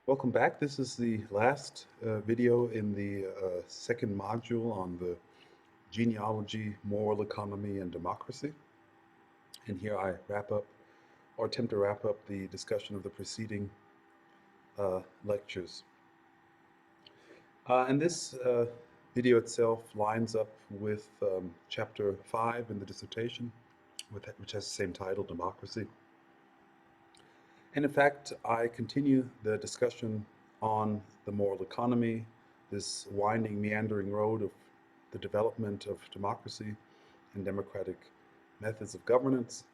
Welcome back. This is the last video in the second module on the genealogy, moral economy, and democracy. And here I wrap up, or attempt to wrap up the discussion of the preceding lectures. And this video itself lines up with chapter 5 in the dissertation, which has the same title, Democracy. And in fact, I continue the discussion on the moral economy, this winding, meandering road of the development of democracy and democratic methods of governance,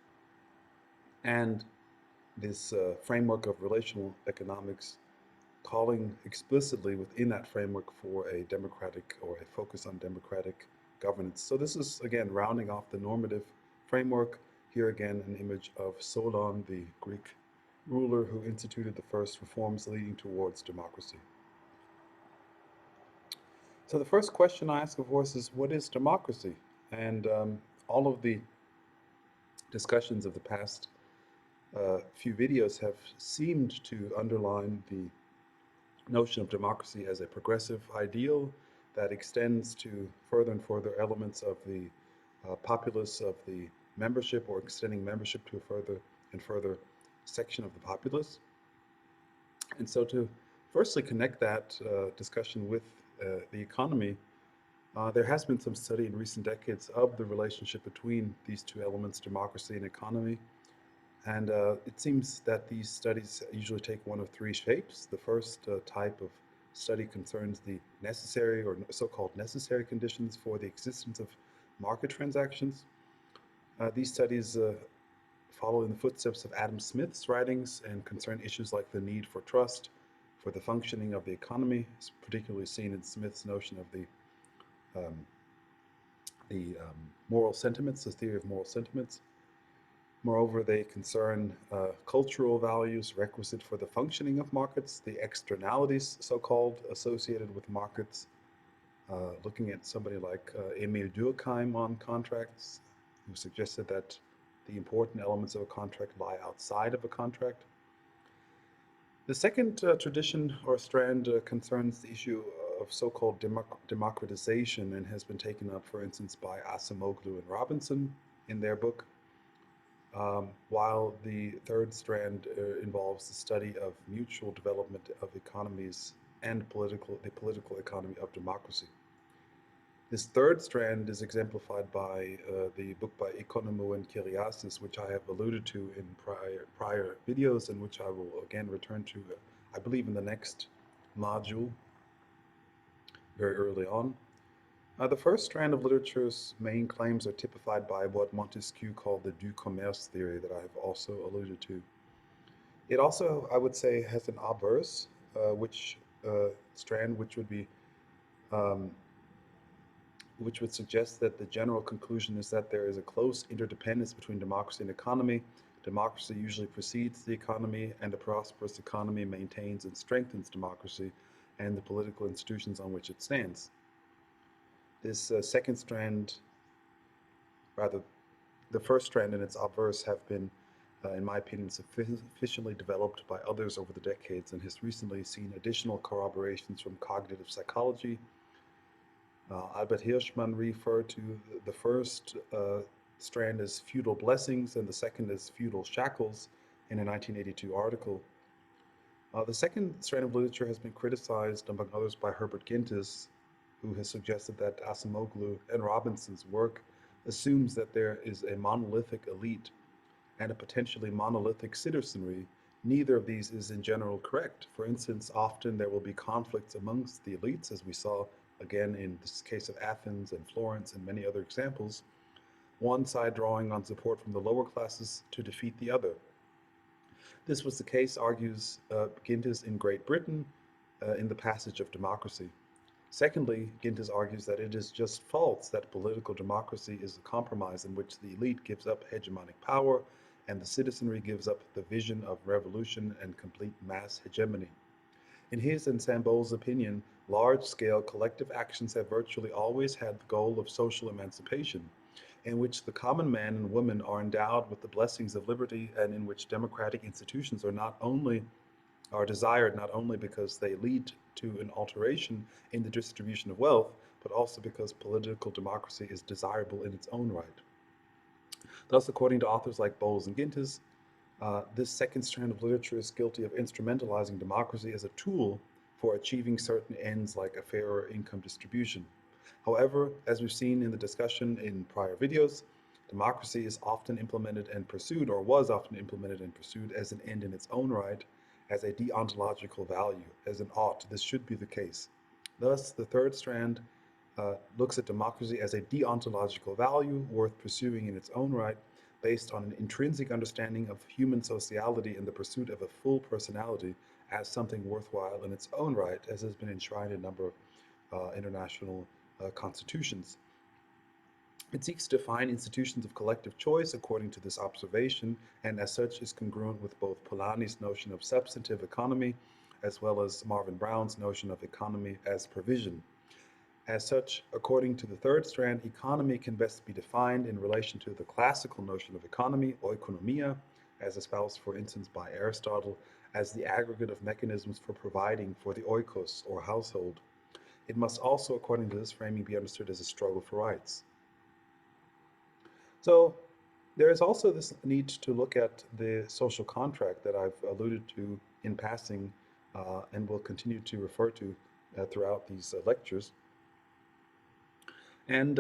and this framework of relational economics, calling explicitly within that framework for a democratic or a focus on democratic governance. So this is, again, rounding off the normative framework. Here again, an image of Solon, the Greek ruler who instituted the first reforms leading towards democracy. So the first question I ask, of course, is what is democracy? And all of the discussions of the past few videos have seemed to underline the notion of democracy as a progressive ideal that extends to further and further elements of the populace of the membership, or extending membership to a further and further section of the populace. And so to firstly connect that discussion with the economy, there has been some study in recent decades of the relationship between these two elements, democracy and economy. And it seems that these studies usually take one of three shapes. The first type of study concerns the necessary or so-called necessary conditions for the existence of market transactions. These studies follow in the footsteps of Adam Smith's writings and concern issues like the need for trust for the functioning of the economy. It's particularly seen in Smith's notion of the moral sentiments, the theory of moral sentiments. Moreover, they concern cultural values requisite for the functioning of markets, the externalities, so-called, associated with markets, looking at somebody like Emil Durkheim on contracts, who suggested that the important elements of a contract lie outside of a contract. The second tradition or strand concerns the issue of so-called democratization, and has been taken up, for instance, by Acemoglu and Robinson in their book. While the third strand involves the study of mutual development of economies and the political economy of democracy. This third strand is exemplified by the book by Economou and Kyriasis, which I have alluded to in prior videos, and which I will again return to, I believe, in the next module, very early on. The first strand of literature's main claims are typified by what Montesquieu called the du commerce theory that I have also alluded to. It also, I would say, has an obverse, strand, um, which would suggest that the general conclusion is that there is a close interdependence between democracy and economy. Democracy usually precedes the economy, and a prosperous economy maintains and strengthens democracy and the political institutions on which it stands. This second strand, rather, the first strand and its obverse have been, in my opinion, sufficiently developed by others over the decades, and has recently seen additional corroborations from cognitive psychology. Albert Hirschman referred to the first strand as feudal blessings and the second as feudal shackles in a 1982 article. The second strand of literature has been criticized, among others, by Herbert Gintis, who has suggested that Acemoglu and Robinson's work assumes that there is a monolithic elite and a potentially monolithic citizenry. Neither of these is in general correct. For instance, often there will be conflicts amongst the elites, as we saw again in this case of Athens and Florence and many other examples, one side drawing on support from the lower classes to defeat the other. This was the case, argues Gintis, in Great Britain in the passage of democracy. Secondly, Gintis argues that it is just false that political democracy is a compromise in which the elite gives up hegemonic power and the citizenry gives up the vision of revolution and complete mass hegemony. In his and Sambol's opinion, large-scale collective actions have virtually always had the goal of social emancipation, in which the common man and woman are endowed with the blessings of liberty, and in which democratic institutions are not only are desired not only because they lead to an alteration in the distribution of wealth, but also because political democracy is desirable in its own right. Thus, according to authors like Bowles and Gintis, this second strand of literature is guilty of instrumentalizing democracy as a tool for achieving certain ends like a fairer income distribution. However, as we've seen in the discussion in prior videos, democracy is often implemented and pursued, or was often implemented and pursued, as an end in its own right, as a deontological value, as an ought. This should be the case. Thus, the third strand looks at democracy as a deontological value worth pursuing in its own right, based on an intrinsic understanding of human sociality and the pursuit of a full personality as something worthwhile in its own right, as has been enshrined in a number of international constitutions. It seeks to define institutions of collective choice according to this observation, and as such is congruent with both Polanyi's notion of substantive economy as well as Marvin Brown's notion of economy as provision. As such, according to the third strand, economy can best be defined in relation to the classical notion of economy, oikonomia, as espoused, for instance, by Aristotle, as the aggregate of mechanisms for providing for the oikos, or household. It must also, according to this framing, be understood as a struggle for rights. So there is also this need to look at the social contract that I've alluded to in passing and will continue to refer to throughout these lectures. And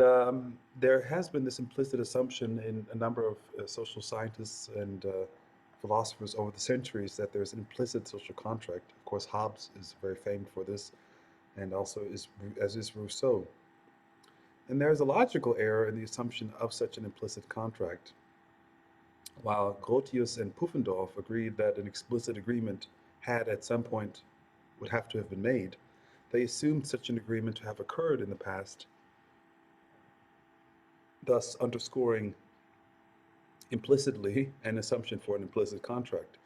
there has been this implicit assumption in a number of social scientists and philosophers over the centuries that there's an implicit social contract. Of course, Hobbes is very famed for this, and also as is Rousseau. And there is a logical error in the assumption of such an implicit contract. While Grotius and Pufendorf agreed that an explicit agreement had at some point would have to have been made, they assumed such an agreement to have occurred in the past, thus underscoring implicitly an assumption for an implicit contract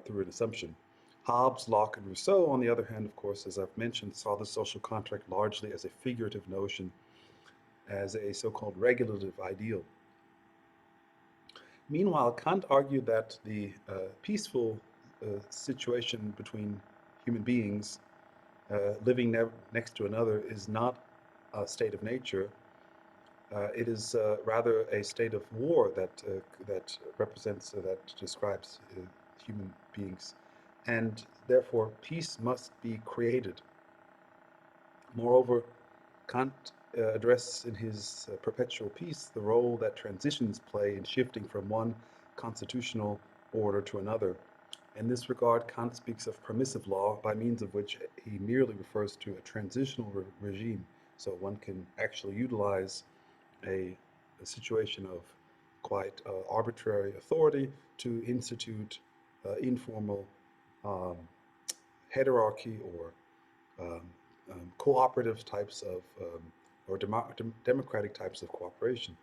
through an assumption. Hobbes, Locke, and Rousseau, on the other hand, of course, as I've mentioned, saw the social contract largely as a figurative notion, as a so-called regulative ideal. Meanwhile, Kant argued that the peaceful situation between human beings living next to another is not a state of nature. It is rather a state of war that represents, that describes human beings, and therefore peace must be created. Moreover, Kant addresses in his Perpetual Peace the role that transitions play in shifting from one constitutional order to another. In this regard, Kant speaks of permissive law, by means of which he merely refers to a transitional regime. So one can actually utilize a situation of quite arbitrary authority to institute informal hierarchy or um, cooperative types of or democratic types of cooperation.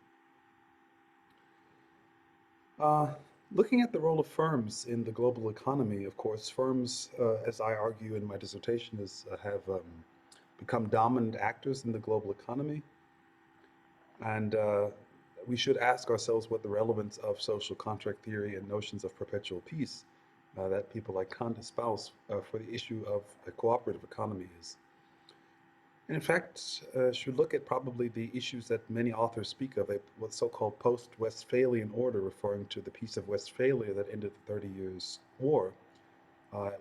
Looking at the role of firms in the global economy, of course, firms, as I argue in my dissertation, have become dominant actors in the global economy. And we should ask ourselves what the relevance of social contract theory and notions of perpetual peace that people like Kant espouse for the issue of a cooperative economy is. And in fact, should look at probably the issues that many authors speak of, what's so-called post-Westphalian order, referring to the Peace of Westphalia that ended the 30 Years' War,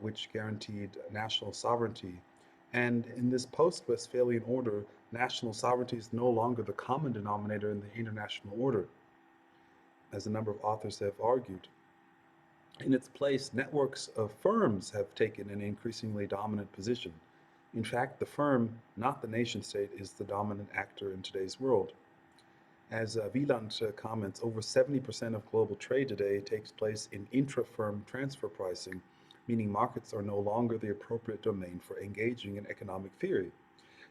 which guaranteed national sovereignty. And in this post-Westphalian order, national sovereignty is no longer the common denominator in the international order, as a number of authors have argued. In its place, networks of firms have taken an increasingly dominant position. In fact, the firm, not the nation state, is the dominant actor in today's world. As Wieland comments, over 70% of global trade today takes place in intra-firm transfer pricing, meaning markets are no longer the appropriate domain for engaging in economic theory.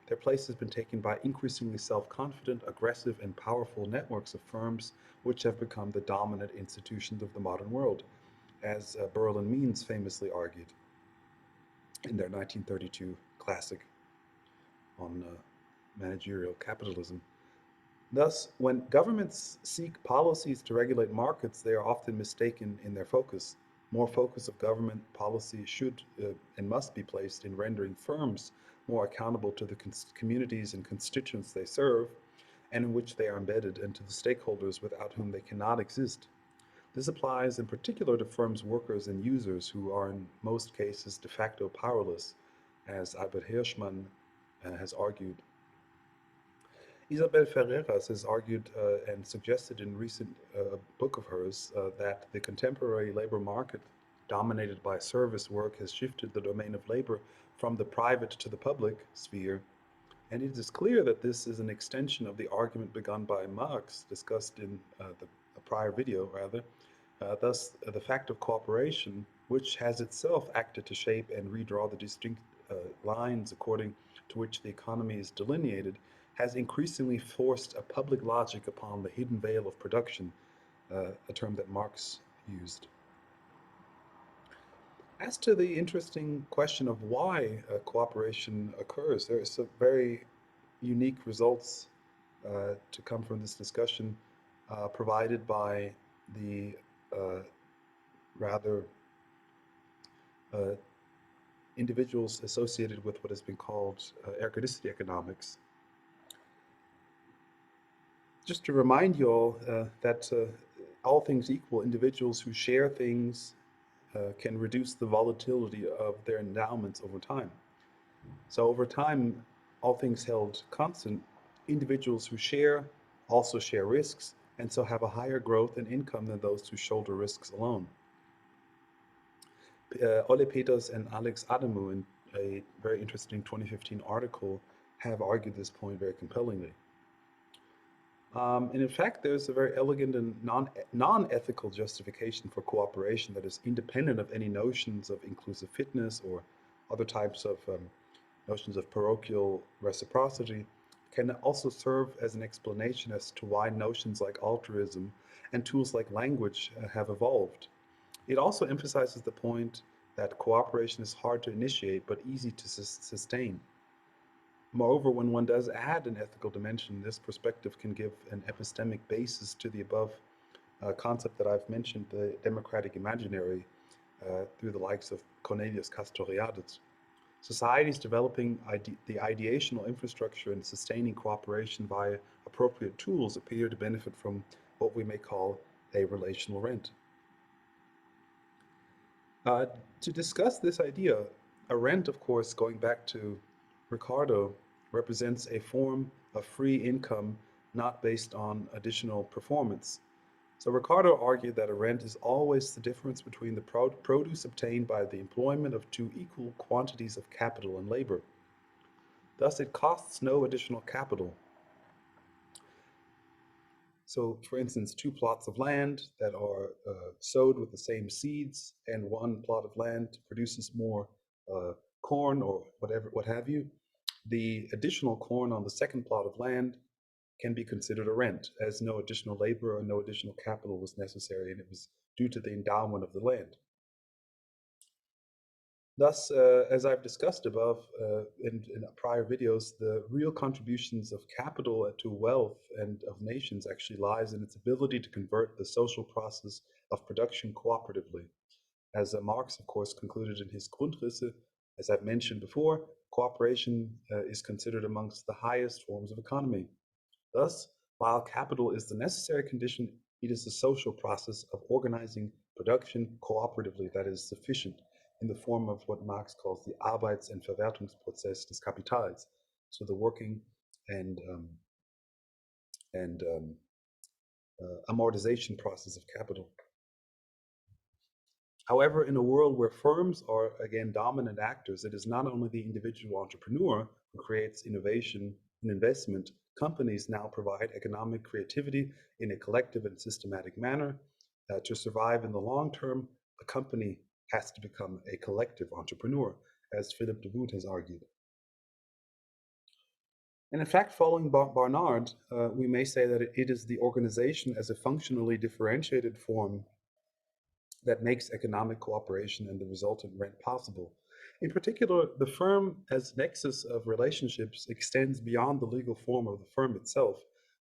Their place has been taken by increasingly self-confident, aggressive, and powerful networks of firms, which have become the dominant institutions of the modern world, as Burrell and Means famously argued in their 1932 classic on managerial capitalism. Thus, when governments seek policies to regulate markets, they are often mistaken in their focus. More focus of government policy should and must be placed in rendering firms more accountable to the communities and constituents they serve and in which they are embedded, and to the stakeholders without whom they cannot exist. This applies in particular to firms' workers and users who are in most cases de facto powerless, as Albert Hirschman has argued. Isabel Ferreras has argued and suggested in a recent book of hers that the contemporary labor market, dominated by service work, has shifted the domain of labor from the private to the public sphere, and it is clear that this is an extension of the argument begun by Marx, discussed in a prior video, rather. Thus, the fact of cooperation, which has itself acted to shape and redraw the distinct lines according to which the economy is delineated, has increasingly forced a public logic upon the hidden veil of production, a term that Marx used. As to the interesting question of why cooperation occurs, there are some very unique results to come from this discussion provided by the rather uh, individuals associated with what has been called ergodicity economics. Just to remind you all that all things equal, individuals who share things can reduce the volatility of their endowments over time. So over time, all things held constant, individuals who share also share risks, and so have a higher growth and income than those who shoulder risks alone. Ole Peters and Alex Adamu, in a very interesting 2015 article, have argued this point very compellingly. And in fact, there's a very elegant and non-ethical justification for cooperation that is independent of any notions of inclusive fitness or other types of notions of parochial reciprocity, can also serve as an explanation as to why notions like altruism and tools like language have evolved. It also emphasizes the point that cooperation is hard to initiate but easy to sustain. Moreover, when one does add an ethical dimension, this perspective can give an epistemic basis to the above concept that I've mentioned, the democratic imaginary, through the likes of Cornelius Castoriadis. Societies developing the ideational infrastructure and sustaining cooperation via appropriate tools appear to benefit from what we may call a relational rent. Uh, to discuss this idea, a rent, of course, going back to Ricardo, represents a form of free income not based on additional performance. So Ricardo argued that a rent is always the difference between the produce obtained by the employment of two equal quantities of capital and labor. Thus, it costs no additional capital. So, for instance, two plots of land that are sowed with the same seeds, and one plot of land produces more corn or whatever, what have you. The additional corn on the second plot of land can be considered a rent, as no additional labor or no additional capital was necessary, and it was due to the endowment of the land. Thus, as I've discussed above in prior videos, the real contributions of capital to wealth and of nations actually lies in its ability to convert the social process of production cooperatively. As Marx, of course, concluded in his Grundrisse, as I've mentioned before, cooperation is considered amongst the highest forms of economy. Thus, while capital is the necessary condition, it is the social process of organizing production cooperatively that is sufficient in the form of what Marx calls the Arbeits- und Verwertungsprozess des Kapitals, so the working and and amortization process of capital. However, in a world where firms are again dominant actors, it is not only the individual entrepreneur who creates innovation and investment. Companies now provide economic creativity in a collective and systematic manner. To survive in the long term, the company has to become a collective entrepreneur, as Philip de Wood has argued. And in fact, following Barnard, we may say that it is the organization as a functionally differentiated form that makes economic cooperation and the resultant rent possible. In particular, the firm as nexus of relationships extends beyond the legal form of the firm itself,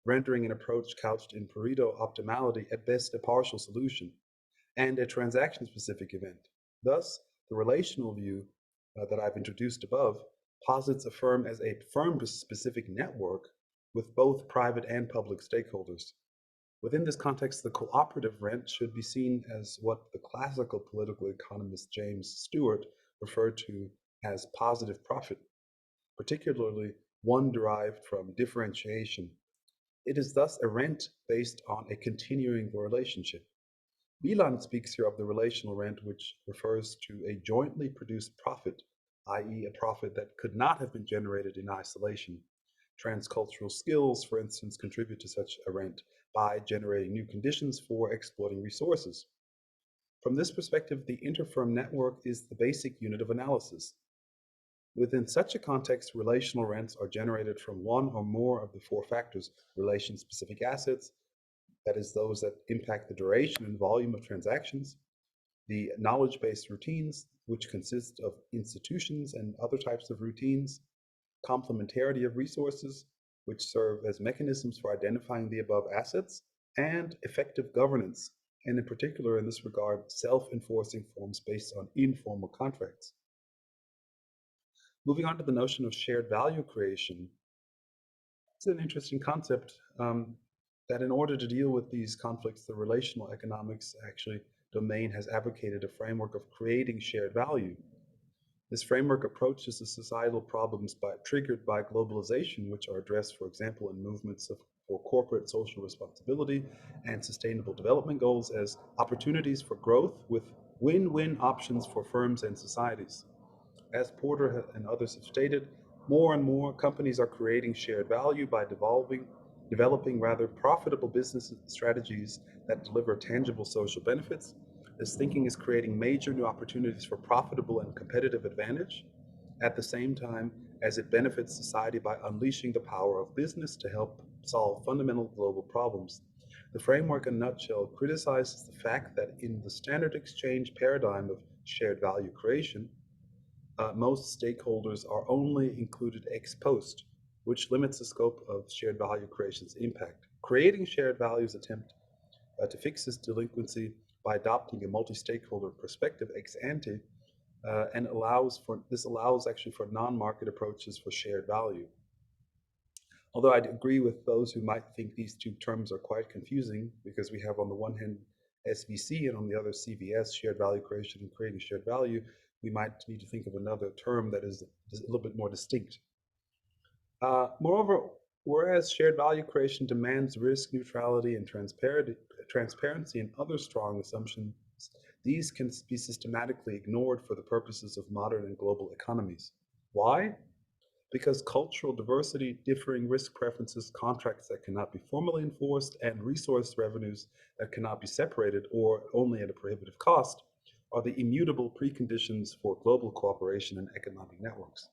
rendering an approach couched in Pareto optimality at best a partial solution. and a transaction-specific event. Thus, the relational view that I've introduced above posits a firm as a firm-specific network with both private and public stakeholders. Within this context, the cooperative rent should be seen as what the classical political economist James Stewart referred to as positive profit, particularly one derived from differentiation. It is thus a rent based on a continuing relationship. Wieland speaks here of the relational rent, which refers to a jointly produced profit, i.e., a profit that could not have been generated in isolation. Transcultural skills, for instance, contribute to such a rent by generating new conditions for exploiting resources. From this perspective, the interfirm network is the basic unit of analysis. Within such a context, relational rents are generated from one or more of the four factors: relation-specific assets, that is, those that impact the duration and volume of transactions; the knowledge-based routines, which consist of institutions and other types of routines; complementarity of resources, which serve as mechanisms for identifying the above assets; and effective governance, and in particular in this regard, self-enforcing forms based on informal contracts. Moving on to the notion of shared value creation, it's an interesting concept that in order to deal with these conflicts, the relational economics actually domain has advocated a framework of creating shared value. This framework approaches the societal problems triggered by globalization, which are addressed, for example, in movements for corporate social responsibility and sustainable development goals, as opportunities for growth with win-win options for firms and societies. As Porter and others have stated, more and more companies are creating shared value by developing rather profitable business strategies that deliver tangible social benefits. This thinking is creating major new opportunities for profitable and competitive advantage, at the same time as it benefits society by unleashing the power of business to help solve fundamental global problems. The framework, in a nutshell, criticizes the fact that in the standard exchange paradigm of shared value creation, most stakeholders are only included ex post, which limits the scope of shared value creation's impact. Creating shared values attempt to fix this delinquency by adopting a multi-stakeholder perspective ex ante, and allows actually for non-market approaches for shared value. Although I'd agree with those who might think these two terms are quite confusing, because we have on the one hand SVC and on the other CVS, shared value creation and creating shared value, we might need to think of another term that is a little bit more distinct. Moreover, whereas shared value creation demands risk neutrality and transparency and other strong assumptions, these can be systematically ignored for the purposes of modern and global economies. Why? Because cultural diversity, differing risk preferences, contracts that cannot be formally enforced, and resource revenues that cannot be separated or only at a prohibitive cost are the immutable preconditions for global cooperation and economic networks.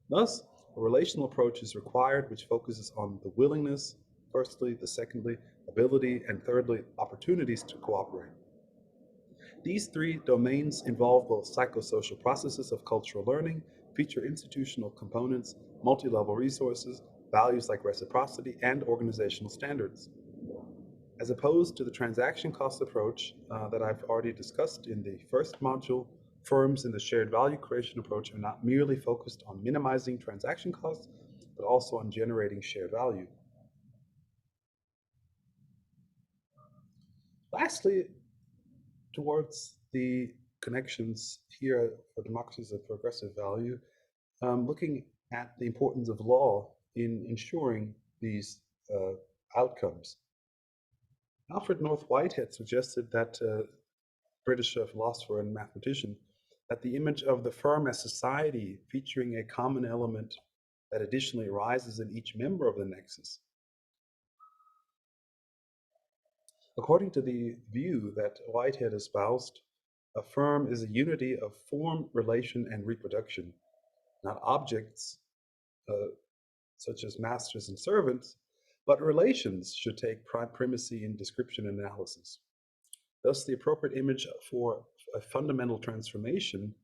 Thus, a relational approach is required which focuses on the willingness, firstly, the secondly, ability, and thirdly, opportunities to cooperate. These three domains involve both psychosocial processes of cultural learning, feature institutional components, multi-level resources, values like reciprocity, and organizational standards. As opposed to the transaction cost approach that I've already discussed in the first module, firms in the shared value creation approach are not merely focused on minimizing transaction costs, but also on generating shared value. Lastly, towards the connections here for democracy as a progressive value, looking at the importance of law in ensuring these outcomes. Alfred North Whitehead suggested that British philosopher and mathematician, that the image of the firm as society featuring a common element that additionally arises in each member of the nexus. According to the view that Whitehead espoused, a firm is a unity of form, relation, and reproduction, not objects such as masters and servants, but relations should take primacy in description and analysis. Thus, the appropriate image for a fundamental transformation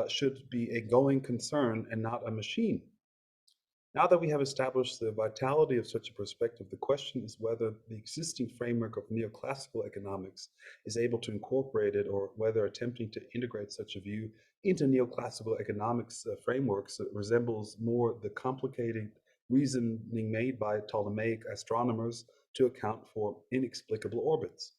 should be a going concern and not a machine. Now that we have established the vitality of such a perspective, the question is whether the existing framework of neoclassical economics is able to incorporate it, or whether attempting to integrate such a view into neoclassical economics frameworks resembles more the complicated reasoning made by Ptolemaic astronomers to account for inexplicable orbits.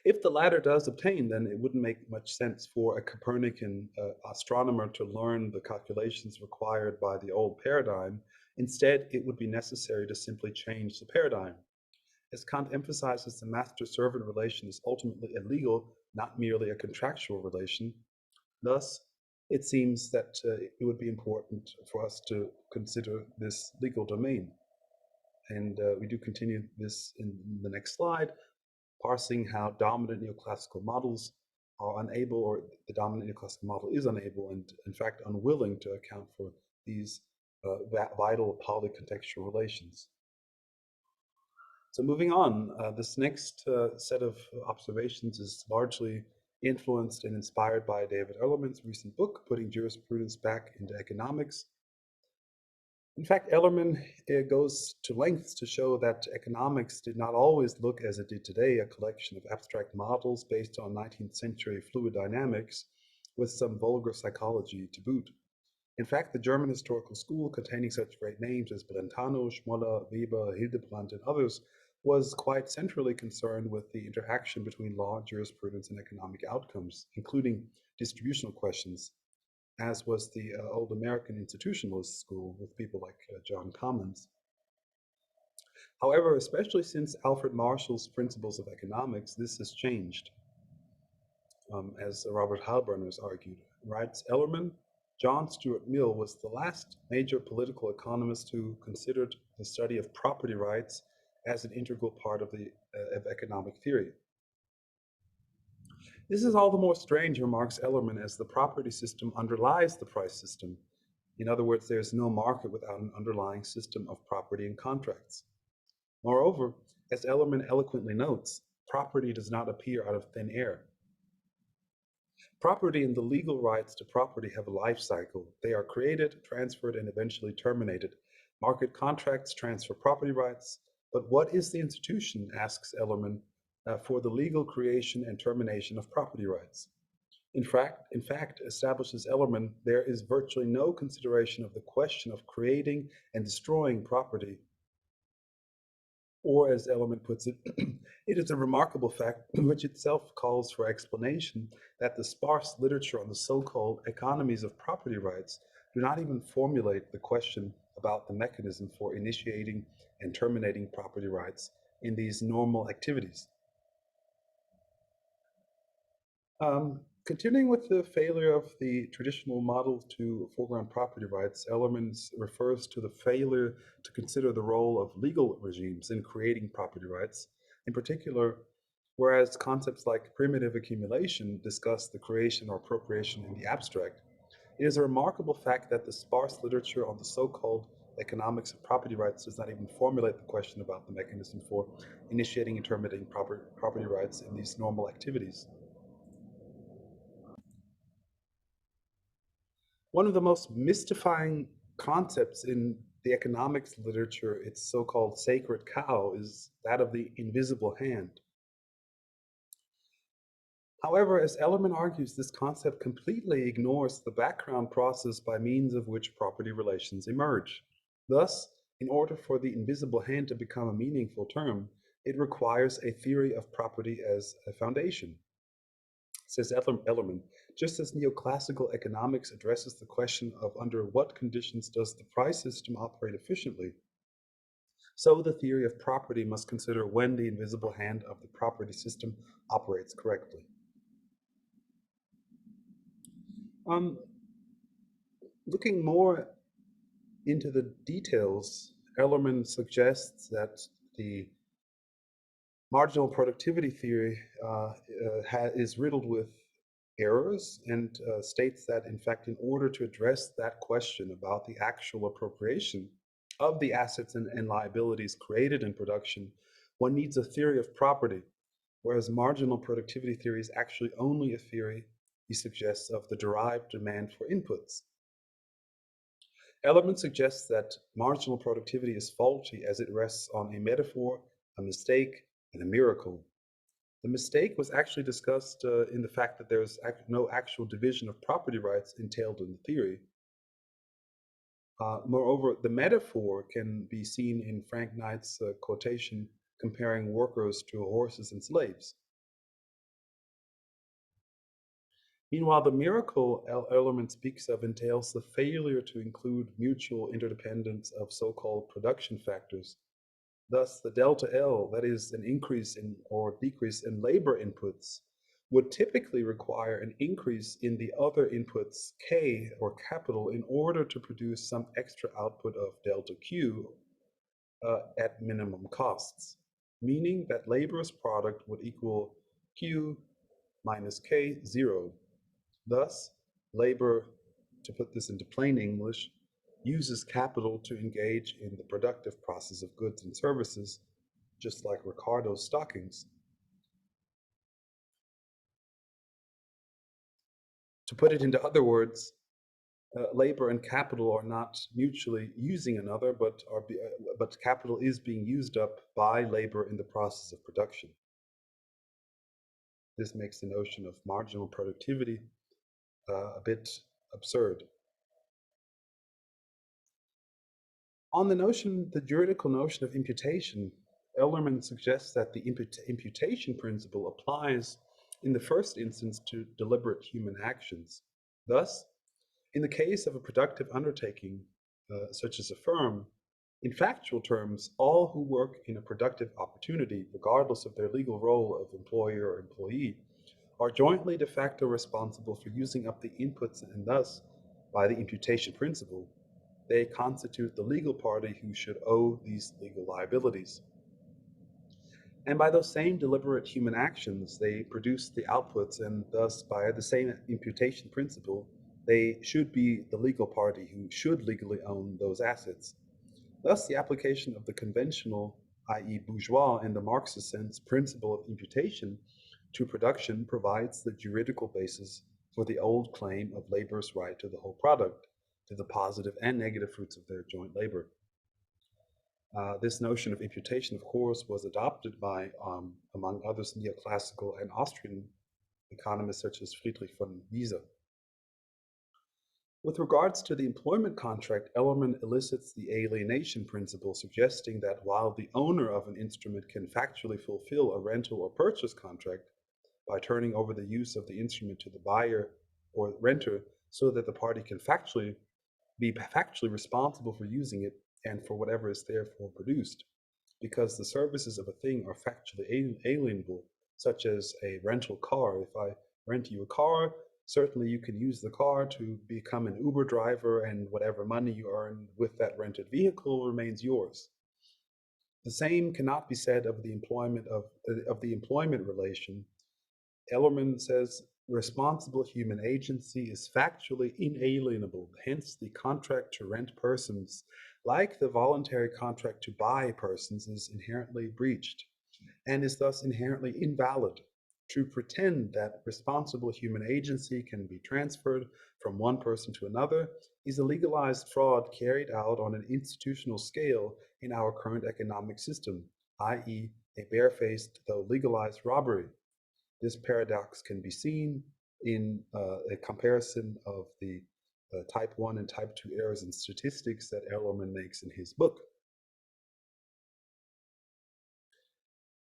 If the latter does obtain, then it wouldn't make much sense for a Copernican astronomer to learn the calculations required by the old paradigm. Instead, it would be necessary to simply change the paradigm. As Kant emphasizes, the master-servant relation is ultimately a legal, not merely a contractual relation. Thus, it seems that it would be important for us to consider this legal domain. And we do continue this in the next slide, parsing how dominant neoclassical models are unable, or the dominant neoclassical model is unable and, in fact, unwilling to account for these vital polycontextual relations. So moving on, this next set of observations is largely influenced and inspired by David Ehrlichman's recent book, Putting Jurisprudence Back into Economics. In fact, Ellerman goes to lengths to show that economics did not always look as it did today, a collection of abstract models based on 19th century fluid dynamics with some vulgar psychology to boot. In fact, the German historical school, containing such great names as Brentano, Schmoller, Weber, Hildebrandt, and others, was quite centrally concerned with the interaction between law, jurisprudence, and economic outcomes, including distributional questions, as was the old American institutionalist school with people like John Commons. However, especially since Alfred Marshall's Principles of Economics, this has changed, as Robert Halberners argued. Writes Ellerman, John Stuart Mill was the last major political economist who considered the study of property rights as an integral part of economic theory. This is all the more strange, remarks Ellerman, as the property system underlies the price system. In other words, there is no market without an underlying system of property and contracts. Moreover, as Ellerman eloquently notes, property does not appear out of thin air. Property and the legal rights to property have a life cycle. They are created, transferred, and eventually terminated. Market contracts transfer property rights, but what is the institution, asks Ellerman, for the legal creation and termination of property rights? In fact, establishes Ellerman, there is virtually no consideration of the question of creating and destroying property. Or, as Ellerman puts it, it is a remarkable fact, which itself calls for explanation, that the sparse literature on the so-called economies of property rights do not even formulate the question about the mechanism for initiating and terminating property rights in these normal activities. Continuing with the failure of the traditional model to foreground property rights, Ellerman refers to the failure to consider the role of legal regimes in creating property rights. In particular, whereas concepts like primitive accumulation discuss the creation or appropriation in the abstract, it is a remarkable fact that the sparse literature on the so-called economics of property rights does not even formulate the question about the mechanism for initiating and terminating property rights in these normal activities. One of the most mystifying concepts in the economics literature, its so-called sacred cow, is that of the invisible hand. However, as Ellerman argues, this concept completely ignores the background process by means of which property relations emerge. Thus, in order for the invisible hand to become a meaningful term, it requires a theory of property as a foundation. Says Ellerman, just as neoclassical economics addresses the question of under what conditions does the price system operate efficiently, so the theory of property must consider when the invisible hand of the property system operates correctly. Looking more into the details, Ellerman suggests that the marginal productivity theory is riddled with errors, and states that, in fact, in order to address that question about the actual appropriation of the assets and liabilities created in production, one needs a theory of property, whereas marginal productivity theory is actually only a theory, he suggests, of the derived demand for inputs. Ellerman suggests that marginal productivity is faulty as it rests on a metaphor, a mistake, and a miracle. The mistake was actually discussed in the fact that there is no actual division of property rights entailed in the theory. Moreover, the metaphor can be seen in Frank Knight's quotation comparing workers to horses and slaves. Meanwhile, the miracle element speaks of entails the failure to include mutual interdependence of so-called production factors. Thus, the delta L, that is an increase in or decrease in labor inputs, would typically require an increase in the other inputs K or capital in order to produce some extra output of delta Q at minimum costs, meaning that labor's product would equal Q minus K, 0. Thus, labor, to put this into plain English, uses capital to engage in the productive process of goods and services, just like Ricardo's stockings. To put it into other words, labor and capital are not mutually using another, but capital is being used up by labor in the process of production. This makes the notion of marginal productivity a bit absurd. On the juridical notion of imputation, Ellerman suggests that the imputation principle applies in the first instance to deliberate human actions. Thus, in the case of a productive undertaking, such as a firm, in factual terms, all who work in a productive opportunity, regardless of their legal role of employer or employee, are jointly de facto responsible for using up the inputs, and thus, by the imputation principle, they constitute the legal party who should owe these legal liabilities. And by those same deliberate human actions, they produce the outputs, and thus, by the same imputation principle, they should be the legal party who should legally own those assets. Thus, the application of the conventional, i.e., bourgeois in the Marxist sense, principle of imputation to production provides the juridical basis for the old claim of labor's right to the whole product, to the positive and negative fruits of their joint labor. This notion of imputation, of course, was adopted by, among others, neoclassical and Austrian economists such as Friedrich von Mises. With regards to the employment contract, Ellerman elicits the alienation principle, suggesting that while the owner of an instrument can factually fulfill a rental or purchase contract by turning over the use of the instrument to the buyer or renter so that the party can be factually responsible for using it and for whatever is therefore produced, because the services of a thing are factually alienable, such as a rental car. If I rent you a car, certainly you can use the car to become an Uber driver, and whatever money you earn with that rented vehicle remains yours. The same cannot be said of the employment relation. Ellerman says responsible human agency is factually inalienable, hence the contract to rent persons, like the voluntary contract to buy persons, is inherently breached and is thus inherently invalid. To pretend that responsible human agency can be transferred from one person to another is a legalized fraud carried out on an institutional scale in our current economic system, i.e., a barefaced though legalized robbery. This paradox can be seen in a comparison of the type 1 and type 2 errors in statistics that Ellerman makes in his book.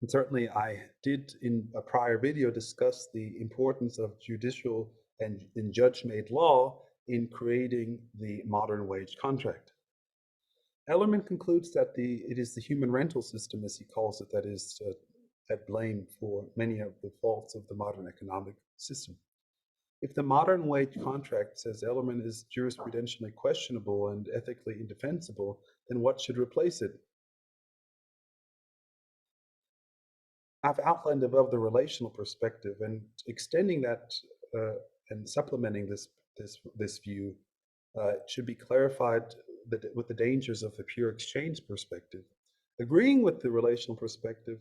And certainly I did in a prior video discuss the importance of judicial and judge-made law in creating the modern wage contract. Ellerman concludes that it is the human rental system, as he calls it, that is at blame for many of the faults of the modern economic system. If the modern wage contract, says Ellerman, is jurisprudentially questionable and ethically indefensible, then what should replace it? I've outlined above the relational perspective, and extending that and supplementing this view should be clarified with the dangers of the pure exchange perspective. Agreeing with the relational perspective,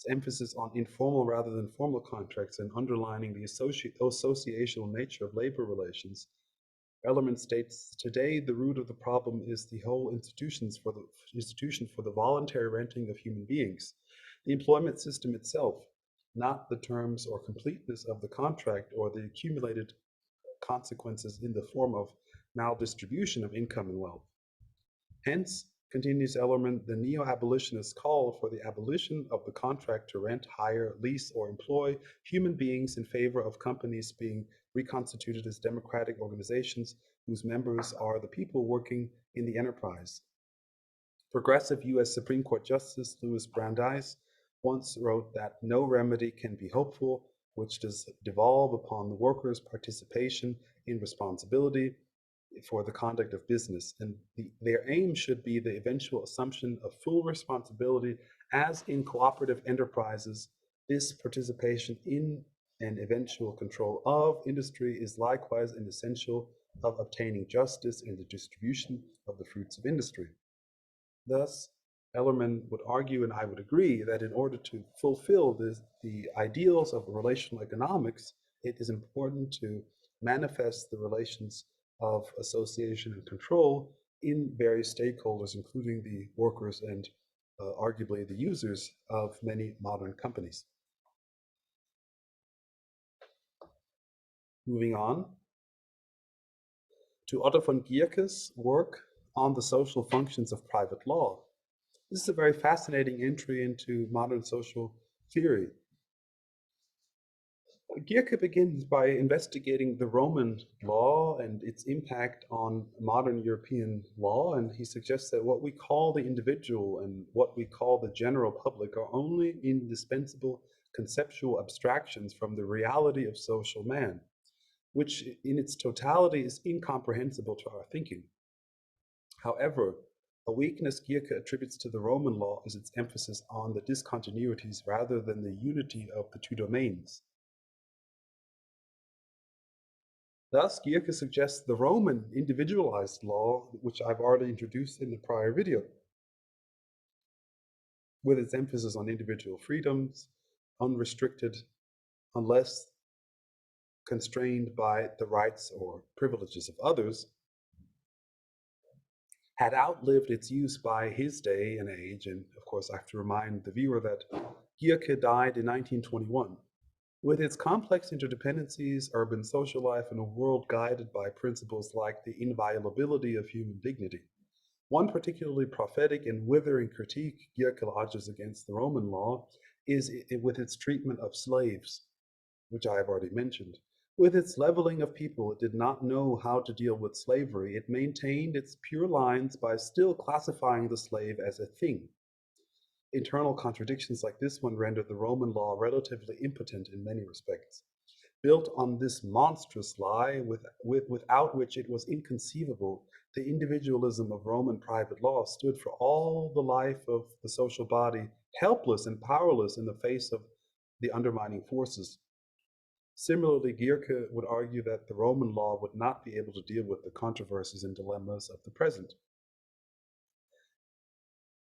emphasis on informal rather than formal contracts and underlining the associational nature of labor relations, Ellerman states, today the root of the problem is the whole institution for the voluntary renting of human beings, the employment system itself, not the terms or completeness of the contract or the accumulated consequences in the form of maldistribution of income and wealth. Hence, continues Ellerman, the neo-abolitionists call for the abolition of the contract to rent, hire, lease, or employ human beings in favor of companies being reconstituted as democratic organizations whose members are the people working in the enterprise. Progressive U.S. Supreme Court Justice Louis Brandeis once wrote that no remedy can be hopeful which does devolve upon the workers' participation in responsibility for the conduct of business, and their aim should be the eventual assumption of full responsibility. As in cooperative enterprises, this participation in and eventual control of industry is likewise an essential of obtaining justice in the distribution of the fruits of industry. Thus, Ellerman would argue, and I would agree, that in order to fulfill the ideals of relational economics, it is important to manifest the relations of association and control in various stakeholders, including the workers and arguably the users of many modern companies. Moving on to Otto von Gierke's work on the social functions of private law. This is a very fascinating entry into modern social theory. Gierke begins by investigating the Roman law and its impact on modern European law, and he suggests that what we call the individual and what we call the general public are only indispensable conceptual abstractions from the reality of social man, which in its totality is incomprehensible to our thinking. However, a weakness Gierke attributes to the Roman law is its emphasis on the discontinuities rather than the unity of the two domains. Thus, Gierke suggests the Roman individualized law, which I've already introduced in the prior video, with its emphasis on individual freedoms, unrestricted unless constrained by the rights or privileges of others, had outlived its use by his day and age. And of course, I have to remind the viewer that Gierke died in 1921. With its complex interdependencies, urban social life, and a world guided by principles like the inviolability of human dignity. One particularly prophetic and withering critique Gierke lodges against the Roman law is with its treatment of slaves, which I have already mentioned. With its leveling of people, it did not know how to deal with slavery. It maintained its pure lines by still classifying the slave as a thing. Internal contradictions like this one rendered the Roman law relatively impotent in many respects. Built on this monstrous lie, without which it was inconceivable, the individualism of Roman private law stood for all the life of the social body, helpless and powerless in the face of the undermining forces. Similarly, Gierke would argue that the Roman law would not be able to deal with the controversies and dilemmas of the present.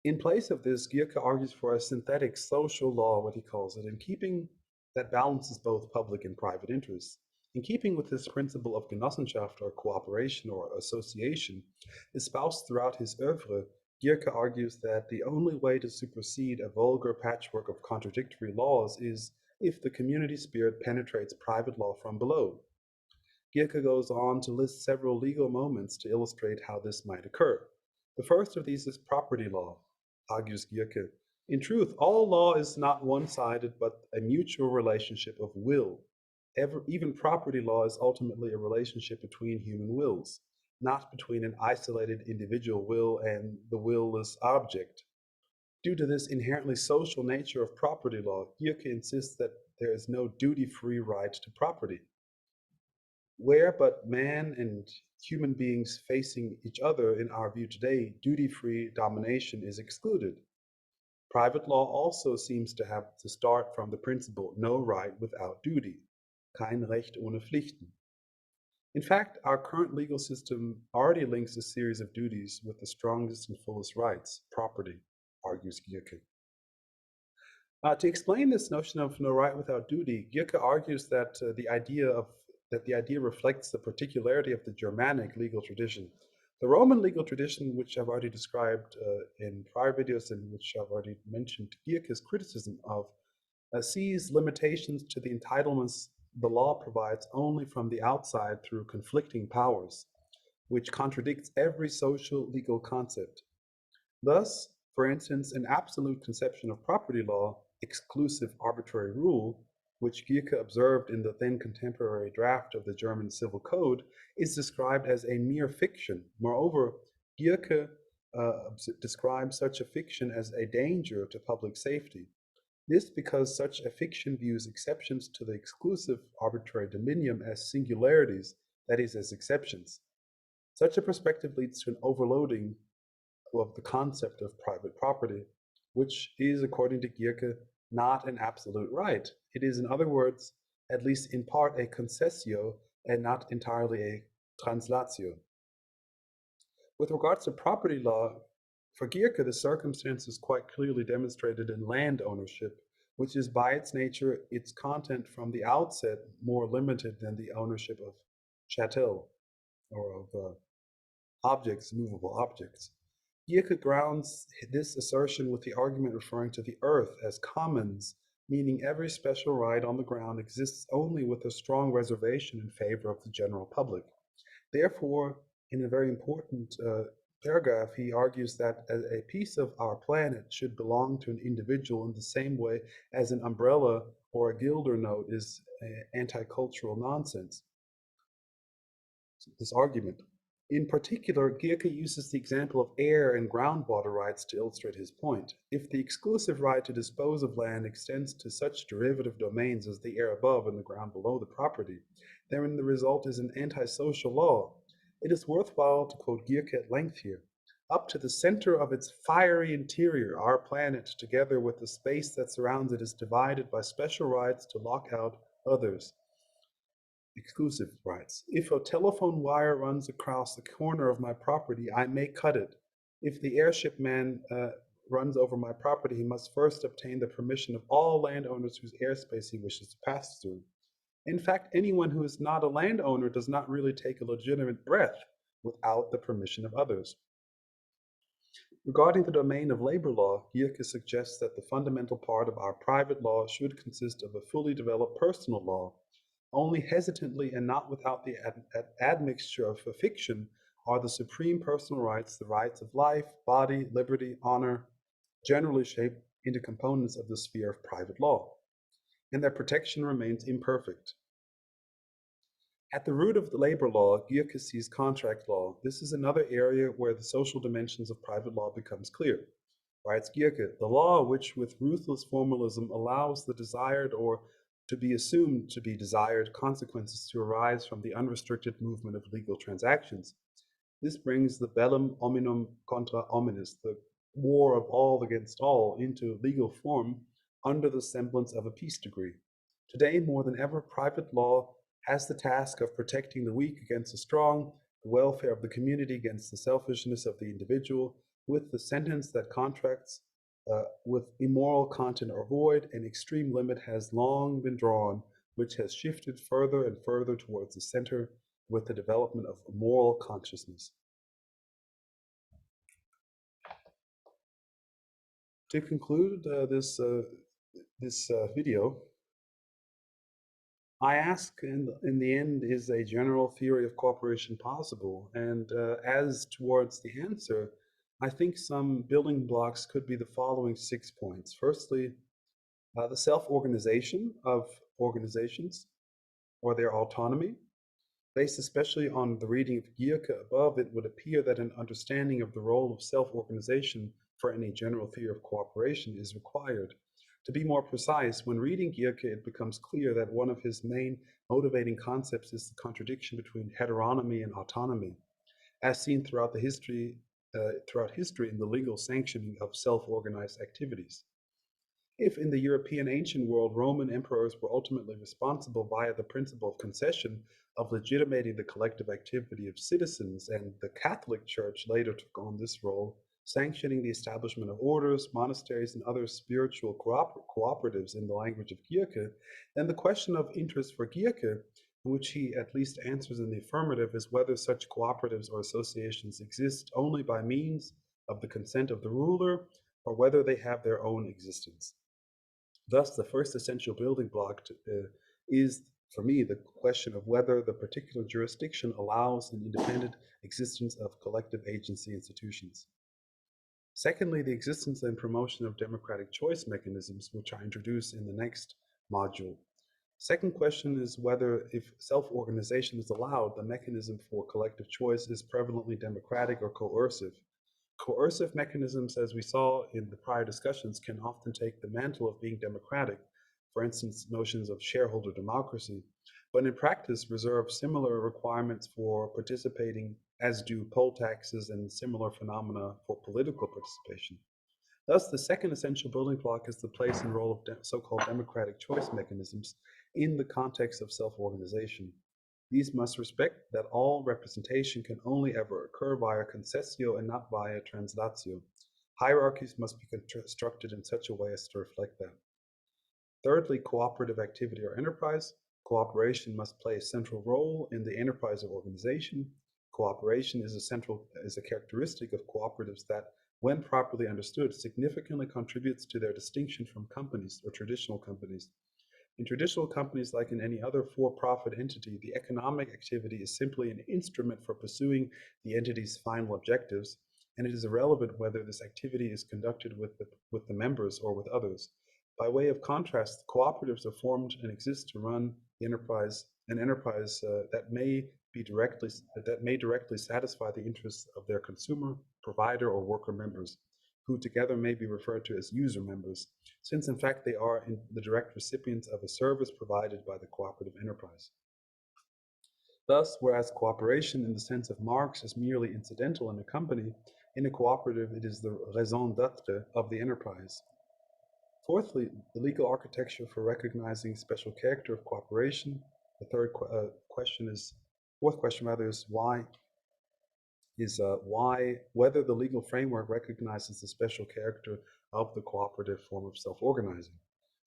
In place of this, Gierke argues for a synthetic social law, what he calls it, in keeping that balances both public and private interests. In keeping with this principle of Genossenschaft or cooperation or association, espoused throughout his oeuvre, Gierke argues that the only way to supersede a vulgar patchwork of contradictory laws is if the community spirit penetrates private law from below. Gierke goes on to list several legal moments to illustrate how this might occur. The first of these is property law, argues Gierke. In truth, all law is not one-sided, but a mutual relationship of will. Even property law is ultimately a relationship between human wills, not between an isolated individual will and the will-less object. Due to this inherently social nature of property law, Gierke insists that there is no duty-free right to property. Where but man and human beings facing each other in our view today, duty-free domination is excluded. Private law also seems to have to start from the principle no right without duty, kein Recht ohne Pflichten. In fact, our current legal system already links a series of duties with the strongest and fullest rights, property, argues Gierke. To explain this notion of no right without duty, Gierke argues that the idea of that the idea reflects the particularity of the Germanic legal tradition. The Roman legal tradition, which I've already described in prior videos and which I've already mentioned Gierke's criticism of, sees limitations to the entitlements the law provides only from the outside through conflicting powers, which contradicts every social legal concept. Thus, for instance, an absolute conception of property law, exclusive arbitrary rule, which Gierke observed in the then contemporary draft of the German Civil Code, is described as a mere fiction. Moreover, Gierke describes such a fiction as a danger to public safety. This because such a fiction views exceptions to the exclusive arbitrary dominium as singularities, that is, as exceptions. Such a perspective leads to an overloading of the concept of private property, which is, according to Gierke, not an absolute right. It is, in other words, at least in part a concessio and not entirely a translatio. With regards to property law, for Gierke, the circumstance is quite clearly demonstrated in land ownership, which is by its nature, its content from the outset, more limited than the ownership of chattel, or of objects, movable objects. Gierke grounds this assertion with the argument referring to the earth as commons, meaning every special right on the ground exists only with a strong reservation in favor of the general public. Therefore, in a very important paragraph, he argues that a piece of our planet should belong to an individual in the same way as an umbrella or a guilder note is anti-cultural nonsense. This argument. In particular, Gierke uses the example of air and groundwater rights to illustrate his point. If the exclusive right to dispose of land extends to such derivative domains as the air above and the ground below the property, then the result is an antisocial law. It is worthwhile to quote Gierke at length here. Up to the center of its fiery interior, our planet, together with the space that surrounds it, is divided by special rights to lock out others. Exclusive rights. If a telephone wire runs across the corner of my property, I may cut it. If the airship man runs over my property, he must first obtain the permission of all landowners whose airspace he wishes to pass through. In fact, anyone who is not a landowner does not really take a legitimate breath without the permission of others. Regarding the domain of labor law, Gierke suggests that the fundamental part of our private law should consist of a fully developed personal law. Only hesitantly and not without the admixture of a fiction are the supreme personal rights, the rights of life, body, liberty, honor, generally shaped into components of the sphere of private law, and their protection remains imperfect. At the root of the labor law, Gierke sees contract law. This is another area where the social dimensions of private law becomes clear. Writes Gierke, the law which with ruthless formalism allows the desired or to be assumed to be desired consequences to arise from the unrestricted movement of legal transactions. This brings the bellum hominum contra hominis, the war of all against all, into legal form under the semblance of a peace decree. Today, more than ever, private law has the task of protecting the weak against the strong, the welfare of the community against the selfishness of the individual, with the sentence that contracts with immoral content are void, an extreme limit has long been drawn, which has shifted further and further towards the center with the development of moral consciousness. To conclude this video, I ask in the end, is a general theory of cooperation possible? And as towards the answer, I think some building blocks could be the following 6 points. Firstly, the self-organization of organizations or their autonomy. Based especially on the reading of Gierke above, it would appear that an understanding of the role of self-organization for any general theory of cooperation is required. To be more precise, when reading Gierke, it becomes clear that one of his main motivating concepts is the contradiction between heteronomy and autonomy, as seen throughout history in the legal sanctioning of self-organized activities. If in the European ancient world Roman emperors were ultimately responsible via the principle of concession of legitimating the collective activity of citizens, and the Catholic Church later took on this role, sanctioning the establishment of orders, monasteries, and other spiritual cooperatives in the language of Gierke, then the question of interest for Gierke which he at least answers in the affirmative, is whether such cooperatives or associations exist only by means of the consent of the ruler, or whether they have their own existence. Thus, the first essential building block is, for me, the question of whether the particular jurisdiction allows an independent existence of collective agency institutions. Secondly, the existence and promotion of democratic choice mechanisms, which I introduce in the next module. Second question is whether, if self-organization is allowed, the mechanism for collective choice is prevalently democratic or coercive. Coercive mechanisms, as we saw in the prior discussions, can often take the mantle of being democratic, for instance, notions of shareholder democracy, but in practice reserve similar requirements for participating, as do poll taxes and similar phenomena for political participation. Thus, the second essential building block is the place and role of so-called democratic choice mechanisms in the context of self-organization. These must respect that all representation can only ever occur via concessio and not via translatio. Hierarchies must be constructed in such a way as to reflect that. Thirdly, cooperative activity or enterprise. Cooperation must play a central role in the enterprise or organization. Cooperation is a characteristic of cooperatives that, when properly understood, significantly contributes to their distinction from companies or traditional companies. In traditional companies, like in any other for-profit entity, the economic activity is simply an instrument for pursuing the entity's final objectives, and it is irrelevant whether this activity is conducted with the members or with others. By way of contrast, cooperatives are formed and exist to run the enterprise, an enterprise that may directly satisfy the interests of their consumer, provider, or worker members, who together may be referred to as user members, since in fact they are the direct recipients of a service provided by the cooperative enterprise. Thus, whereas cooperation in the sense of Marx is merely incidental in a company, in a cooperative it is the raison d'être of the enterprise. Fourthly, the legal architecture for recognizing special character of cooperation. The fourth question rather, is whether the legal framework recognizes the special character of the cooperative form of self-organizing.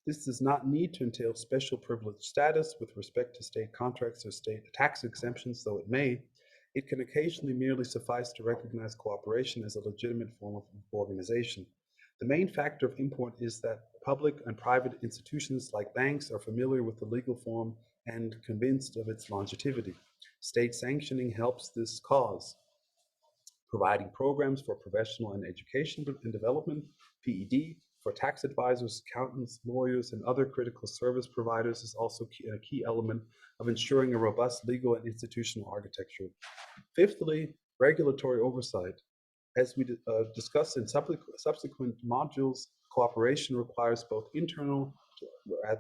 This does not need to entail special privileged status with respect to state contracts or state tax exemptions, though it may. It can occasionally merely suffice to recognize cooperation as a legitimate form of organization. The main factor of import is that public and private institutions like banks are familiar with the legal form and convinced of its longevity. State sanctioning helps this cause. Providing programs for professional and education and development, PED, for tax advisors, accountants, lawyers, and other critical service providers is also a key element of ensuring a robust legal and institutional architecture. Fifthly, regulatory oversight. As we discussed in subsequent modules, cooperation requires both internal,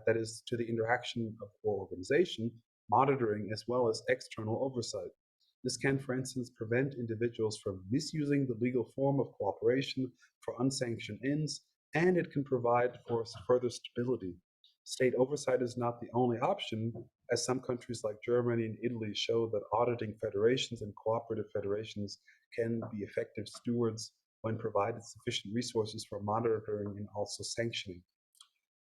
that is, to the interaction of the organization, monitoring, as well as external oversight. This can, for instance, prevent individuals from misusing the legal form of cooperation for unsanctioned ends, and it can provide for further stability. State oversight is not the only option, as some countries like Germany and Italy show that auditing federations and cooperative federations can be effective stewards when provided sufficient resources for monitoring and also sanctioning.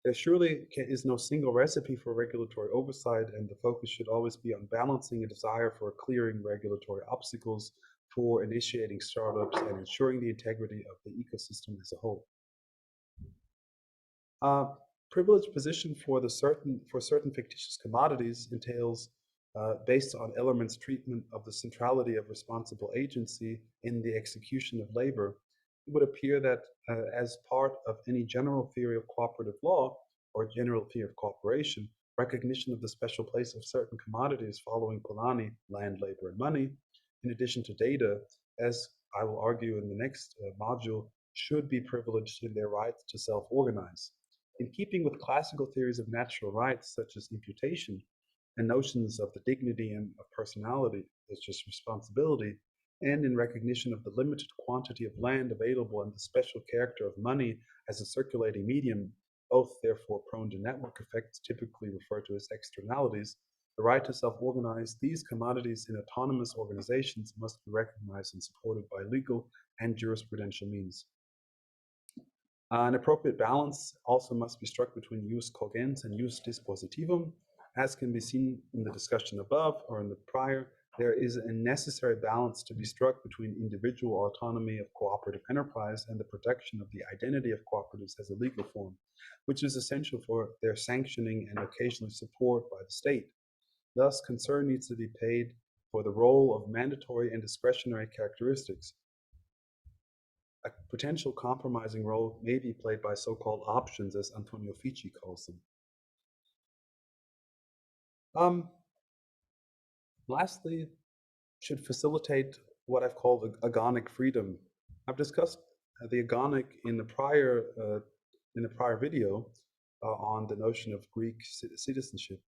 There surely is no single recipe for regulatory oversight, and the focus should always be on balancing a desire for clearing regulatory obstacles, for initiating startups, and ensuring the integrity of the ecosystem as a whole. Privileged position for certain fictitious commodities entails, based on Ellerman's treatment of the centrality of responsible agency in the execution of labor, it would appear that as part of any general theory of cooperative law or general theory of cooperation, recognition of the special place of certain commodities following Polanyi, land, labor, and money, in addition to data, as I will argue in the next module, should be privileged in their rights to self-organize. In keeping with classical theories of natural rights, such as imputation, and notions of the dignity and of personality, such as responsibility, and in recognition of the limited quantity of land available and the special character of money as a circulating medium, both therefore prone to network effects typically referred to as externalities, the right to self-organize these commodities in autonomous organizations must be recognized and supported by legal and jurisprudential means. An appropriate balance also must be struck between jus cogens and jus dispositivum, As can be seen in the discussion above or in the prior, there is a necessary balance to be struck between individual autonomy of cooperative enterprise and the protection of the identity of cooperatives as a legal form, which is essential for their sanctioning and occasionally support by the state. Thus, concern needs to be paid for the role of mandatory and discretionary characteristics. A potential compromising role may be played by so-called options, as Antonio Fici calls them. Lastly, should facilitate what I've called agonic freedom. I've discussed the agonic in a prior video on the notion of Greek citizenship.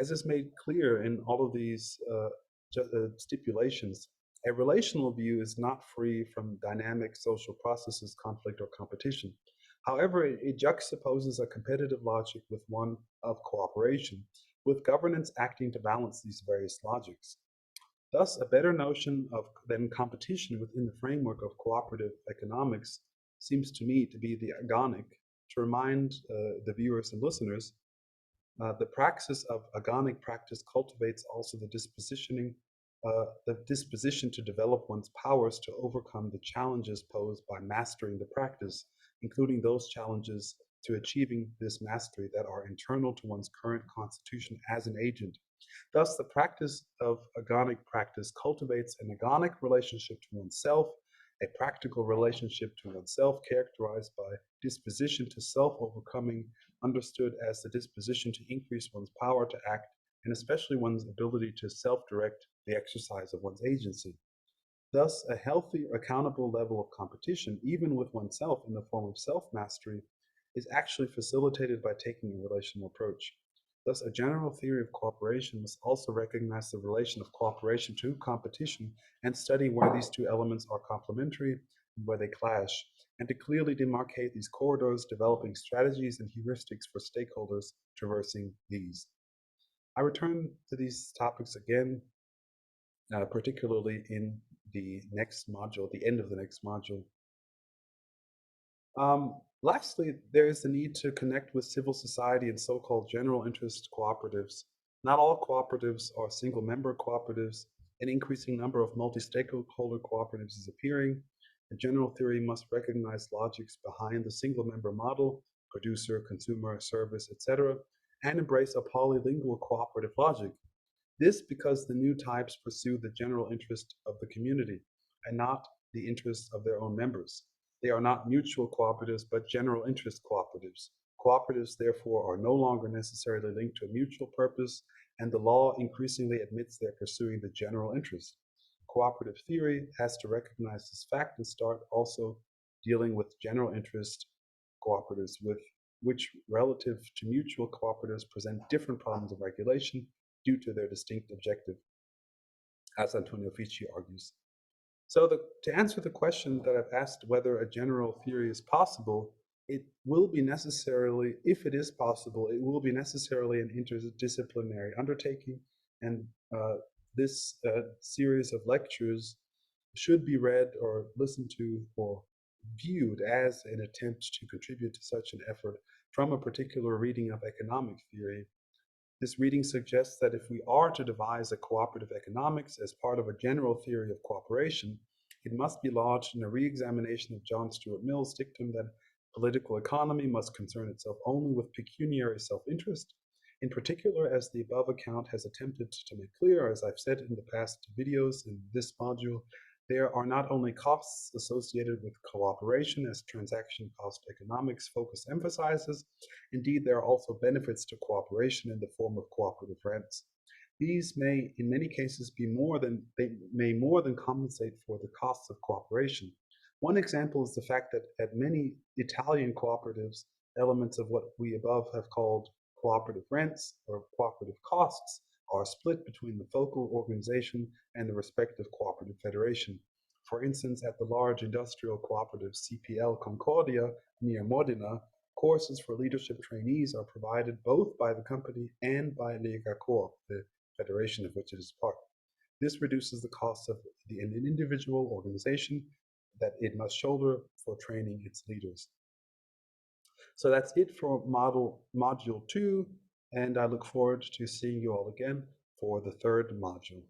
As is made clear in all of these stipulations, a relational view is not free from dynamic social processes, conflict, or competition. However, it juxtaposes a competitive logic with one of cooperation, with governance acting to balance these various logics. Thus, a better notion of than competition within the framework of cooperative economics seems to me to be the agonic. To remind the viewers and listeners, the praxis of agonic practice cultivates also the disposition to develop one's powers to overcome the challenges posed by mastering the practice, including those challenges to achieving this mastery that are internal to one's current constitution as an agent. Thus, the practice of agonic practice cultivates an agonic relationship to oneself, a practical relationship to oneself characterized by disposition to self-overcoming, understood as the disposition to increase one's power to act, and especially one's ability to self-direct the exercise of one's agency. Thus, a healthy, accountable level of competition, even with oneself in the form of self-mastery, is actually facilitated by taking a relational approach. Thus, a general theory of cooperation must also recognize the relation of cooperation to competition and study where these two elements are complementary and where they clash, and to clearly demarcate these corridors, developing strategies and heuristics for stakeholders traversing these. I return to these topics again, particularly in the next module, the end of the next module. Lastly, there is the need to connect with civil society and so-called general interest cooperatives. Not all cooperatives are single-member cooperatives. An increasing number of multi-stakeholder cooperatives is appearing. A general theory must recognize logics behind the single-member model, producer, consumer, service, etc., and embrace a polylingual cooperative logic. This because the new types pursue the general interest of the community and not the interests of their own members. They are not mutual cooperatives, but general interest cooperatives. Cooperatives, therefore, are no longer necessarily linked to a mutual purpose, and the law increasingly admits they're pursuing the general interest. Cooperative theory has to recognize this fact and start also dealing with general interest cooperatives, which relative to mutual cooperatives present different problems of regulation due to their distinct objective, as Antonio Fici argues. So to answer the question that I've asked whether a general theory is possible, it will be necessarily, if it is possible, it will be necessarily an interdisciplinary undertaking, and this series of lectures should be read or listened to or viewed as an attempt to contribute to such an effort from a particular reading of economic theory. This reading suggests that if we are to devise a cooperative economics as part of a general theory of cooperation, it must be lodged in a re-examination of John Stuart Mill's dictum that political economy must concern itself only with pecuniary self-interest. In particular, as the above account has attempted to make clear, as I've said in the past videos in this module, there are not only costs associated with cooperation, as transaction cost economics focus emphasizes. Indeed, there are also benefits to cooperation in the form of cooperative rents. These may, in many cases, more than compensate for the costs of cooperation. One example is the fact that at many Italian cooperatives, elements of what we above have called cooperative rents or cooperative costs are split between the focal organization and the respective cooperative federation. For instance, at the large industrial cooperative CPL Concordia near Modena, courses for leadership trainees are provided both by the company and by Lega Coop, the federation of which it is part. This reduces the cost of an individual organization that it must shoulder for training its leaders. So that's it for module 2. and I look forward to seeing you all again for the third module.